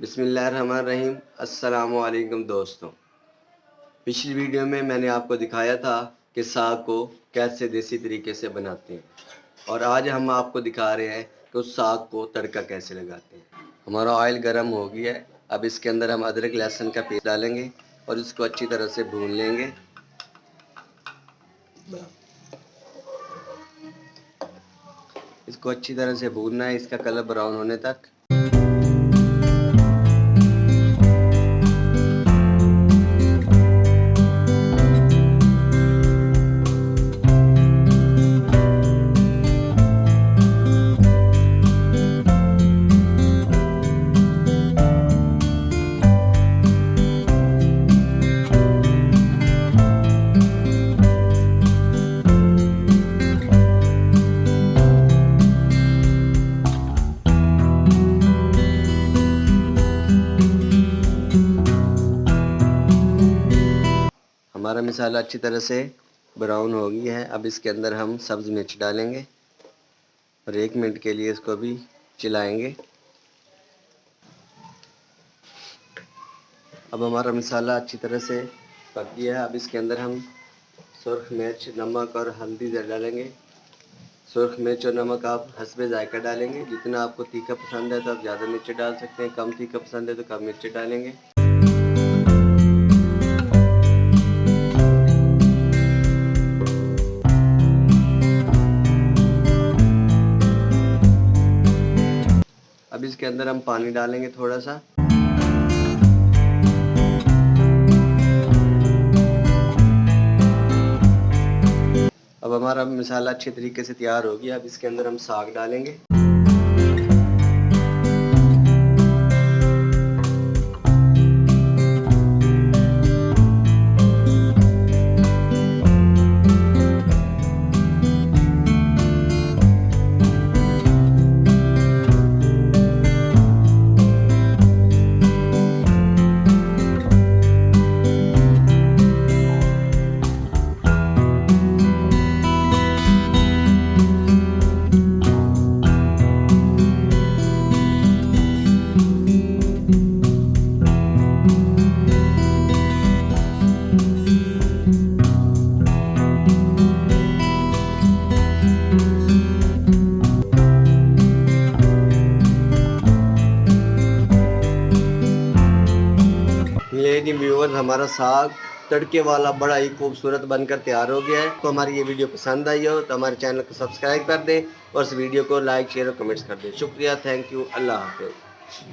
बिस्मिल्लाहिर्रहमानिर्रहीम। अस्सलामुअलैकुम दोस्तों, पिछली वीडियो में मैंने आपको दिखाया था कि साग को कैसे देसी तरीके से बनाते हैं और आज हम आपको दिखा रहे हैं कि उस साग को तड़का कैसे लगाते हैं। हमारा ऑयल गर्म हो गया है। अब इसके अंदर हम अदरक लहसुन का पेस्ट डालेंगे और इसको अच्छी तरह से भून लेंगे। इसको अच्छी तरह से भूनना है, इसका कलर ब्राउन होने तक। हमारा मसाला अच्छी तरह से ब्राउन हो गया है। अब इसके अंदर हम सब्ज़ मिर्च डालेंगे और 1 मिनट के लिए इसको भी चलाएंगे। अब हमारा मसाला अच्छी तरह से पक गया है। अब इसके अंदर हम सुर्ख मिर्च, नमक और हल्दी डालेंगे। सुर्ख मिर्च और नमक आप हस्बे जायका डालेंगे। जितना आपको तीखा पसंद है तो आप ज़्यादा मिर्च डाल सकते हैं, कम तीखा पसंद है तो कम मिर्च डालेंगे। अब इसके अंदर हम पानी डालेंगे थोड़ा सा। अब हमारा मसाला अच्छे तरीके से तैयार हो गया। अब इसके अंदर हम साग डालेंगे। ये व्यूअर्स, हमारा साग तड़के वाला बड़ा ही खूबसूरत बनकर तैयार हो गया है। तो हमारी ये वीडियो पसंद आई हो तो हमारे चैनल को सब्सक्राइब कर दें और इस वीडियो को लाइक, शेयर और कमेंट्स कर दें। शुक्रिया, थैंक यू, अल्लाह हाफ़िज़।